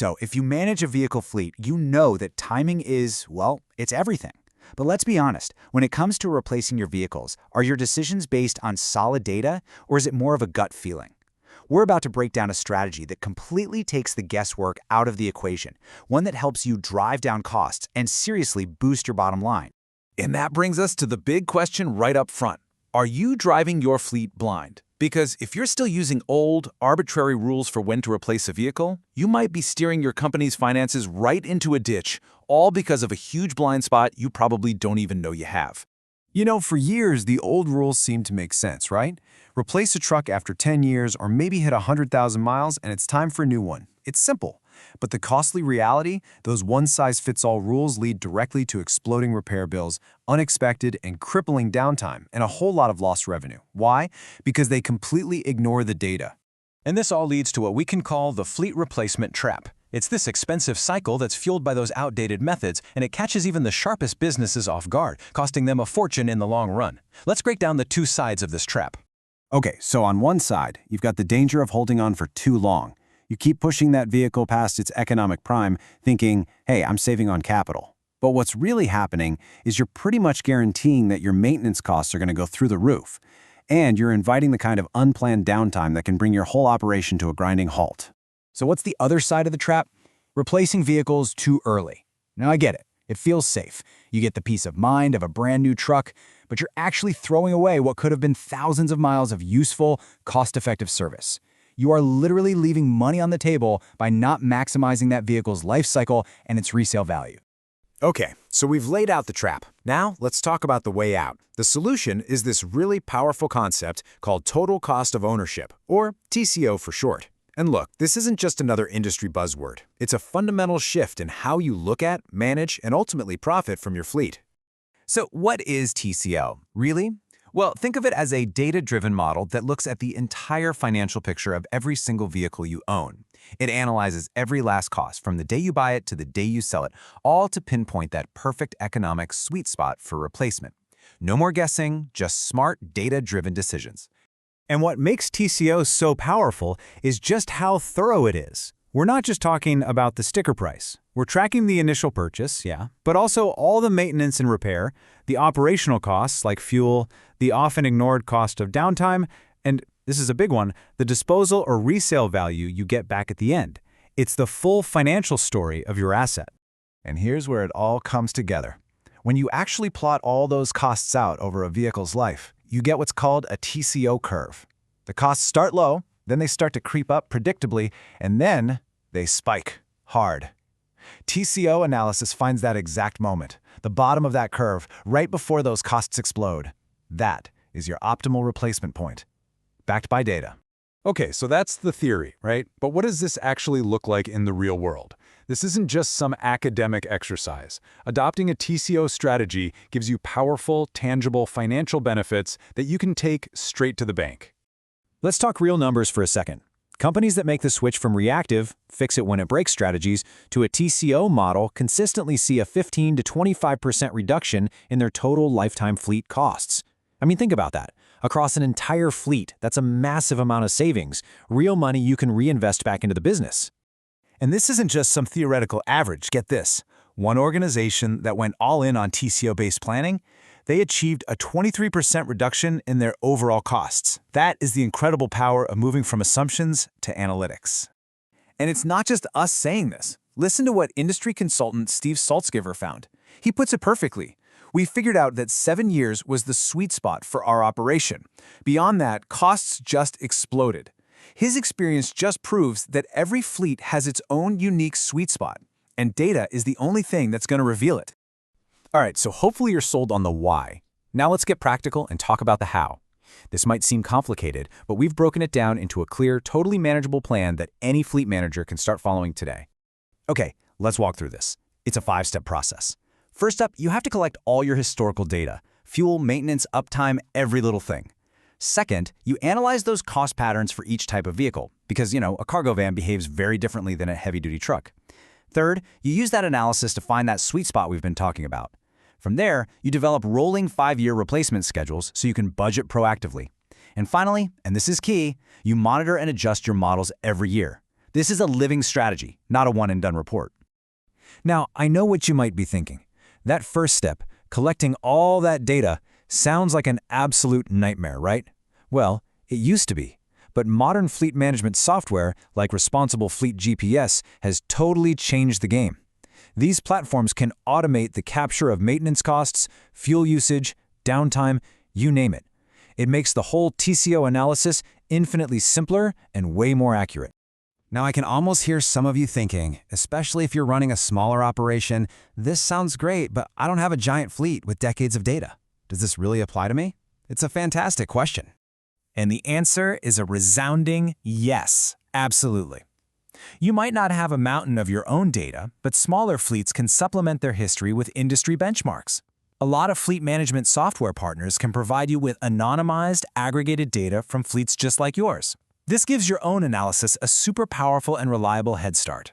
So if you manage a vehicle fleet, you know that timing is, well, it's everything. But let's be honest, when it comes to replacing your vehicles, are your decisions based on solid data, or is it more of a gut feeling? We're about to break down a strategy that completely takes the guesswork out of the equation, one that helps you drive down costs and seriously boost your bottom line. And that brings us to the big question right up front. Are you driving your fleet blind? Because if you're still using old, arbitrary rules for when to replace a vehicle, you might be steering your company's finances right into a ditch, all because of a huge blind spot you probably don't even know you have. You know, for years, the old rules seemed to make sense, right? Replace a truck after 10 years or maybe hit 100,000 miles and it's time for a new one. It's simple. But the costly reality, those one-size-fits-all rules lead directly to exploding repair bills, unexpected and crippling downtime, and a whole lot of lost revenue. Why? Because they completely ignore the data. And this all leads to what we can call the fleet replacement trap. It's this expensive cycle that's fueled by those outdated methods, and it catches even the sharpest businesses off guard, costing them a fortune in the long run. Let's break down the two sides of this trap. Okay, so on one side, you've got the danger of holding on for too long. You keep pushing that vehicle past its economic prime, thinking, hey, I'm saving on capital. But what's really happening is you're pretty much guaranteeing that your maintenance costs are going to go through the roof. And you're inviting the kind of unplanned downtime that can bring your whole operation to a grinding halt. So what's the other side of the trap? Replacing vehicles too early. Now I get it. It feels safe. You get the peace of mind of a brand new truck, but you're actually throwing away what could have been thousands of miles of useful, cost-effective service. You are literally leaving money on the table by not maximizing that vehicle's life cycle and its resale value. Okay, so we've laid out the trap. Now let's talk about the way out. The solution is this really powerful concept called total cost of ownership, or TCO for short. And look, this isn't just another industry buzzword. It's a fundamental shift in how you look at, manage, and ultimately profit from your fleet. So what is TCO, really? Well, think of it as a data-driven model that looks at the entire financial picture of every single vehicle you own. It analyzes every last cost from the day you buy it to the day you sell it, all to pinpoint that perfect economic sweet spot for replacement. No more guessing, just smart, data-driven decisions. And what makes TCO so powerful is just how thorough it is. We're not just talking about the sticker price. We're tracking the initial purchase, yeah, but also all the maintenance and repair, the operational costs like fuel, the often ignored cost of downtime, and this is a big one, the disposal or resale value you get back at the end. It's the full financial story of your asset. And here's where it all comes together. When you actually plot all those costs out over a vehicle's life, you get what's called a TCO curve. The costs start low, then they start to creep up predictably, and then they spike hard. TCO analysis finds that exact moment, the bottom of that curve, right before those costs explode. That is your optimal replacement point, backed by data. Okay, so that's the theory, right? But what does this actually look like in the real world? This isn't just some academic exercise. Adopting a TCO strategy gives you powerful, tangible financial benefits that you can take straight to the bank. Let's talk real numbers for a second. Companies that make the switch from reactive, fix-it-when-it-breaks strategies to a TCO model consistently see a 15 to 25% reduction in their total lifetime fleet costs. I mean, think about that. Across an entire fleet, that's a massive amount of savings, real money you can reinvest back into the business. And this isn't just some theoretical average, get this. One organization that went all in on TCO-based planning, they achieved a 23% reduction in their overall costs. That is the incredible power of moving from assumptions to analytics. And it's not just us saying this. Listen to what industry consultant Steve Saltzgiver found. He puts it perfectly. We figured out that 7 years was the sweet spot for our operation. Beyond that, costs just exploded. His experience just proves that every fleet has its own unique sweet spot, and data is the only thing that's going to reveal it. All right, so hopefully you're sold on the why. Now let's get practical and talk about the how. This might seem complicated, but we've broken it down into a clear, totally manageable plan that any fleet manager can start following today. Okay, let's walk through this. It's a 5-step process. First up, you have to collect all your historical data, fuel, maintenance, uptime, every little thing. Second, you analyze those cost patterns for each type of vehicle, because, a cargo van behaves very differently than a heavy-duty truck. Third, you use that analysis to find that sweet spot we've been talking about. From there, you develop rolling 5-year replacement schedules so you can budget proactively. And finally, and this is key, you monitor and adjust your models every year. This is a living strategy, not a one-and-done report. Now, I know what you might be thinking. That first step, collecting all that data, sounds like an absolute nightmare, right? Well, it used to be. But modern fleet management software, like Responsible Fleet GPS, has totally changed the game. These platforms can automate the capture of maintenance costs, fuel usage, downtime, you name it. It makes the whole TCO analysis infinitely simpler and way more accurate. Now I can almost hear some of you thinking, especially if you're running a smaller operation, this sounds great, but I don't have a giant fleet with decades of data. Does this really apply to me? It's a fantastic question. And the answer is a resounding yes, absolutely. You might not have a mountain of your own data, but smaller fleets can supplement their history with industry benchmarks. A lot of fleet management software partners can provide you with anonymized, aggregated data from fleets just like yours. This gives your own analysis a super powerful and reliable head start.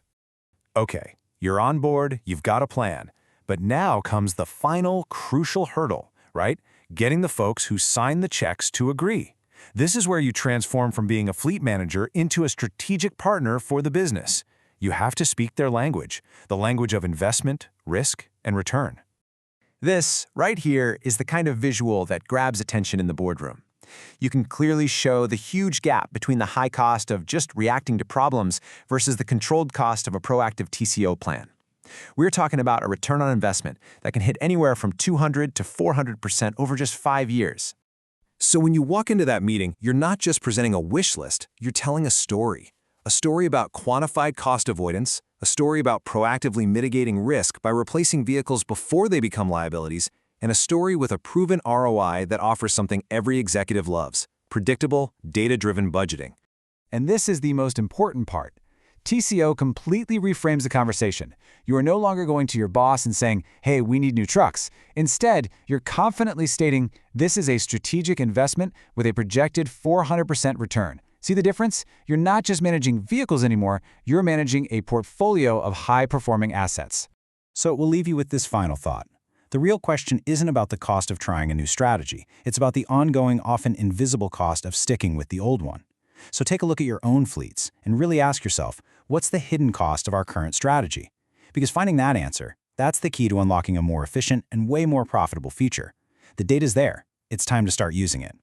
Okay, you're on board, you've got a plan. But now comes the final crucial hurdle, right? Getting the folks who sign the checks to agree. This is where you transform from being a fleet manager into a strategic partner for the business. You have to speak their language, the language of investment, risk, and return. This, right here, is the kind of visual that grabs attention in the boardroom. You can clearly show the huge gap between the high cost of just reacting to problems versus the controlled cost of a proactive TCO plan. We're talking about a return on investment that can hit anywhere from 200 to 400% over just 5 years. So when you walk into that meeting, you're not just presenting a wish list, you're telling a story. A story about quantified cost avoidance, a story about proactively mitigating risk by replacing vehicles before they become liabilities, and a story with a proven ROI that offers something every executive loves: predictable, data-driven budgeting. And this is the most important part. TCO completely reframes the conversation. You are no longer going to your boss and saying, hey, we need new trucks. Instead, you're confidently stating, this is a strategic investment with a projected 400% return. See the difference? You're not just managing vehicles anymore, you're managing a portfolio of high-performing assets. So we'll leave you with this final thought. The real question isn't about the cost of trying a new strategy. It's about the ongoing, often invisible cost of sticking with the old one. So take a look at your own fleets and really ask yourself, what's the hidden cost of our current strategy? Because finding that answer, that's the key to unlocking a more efficient and way more profitable future. The data's there. It's time to start using it.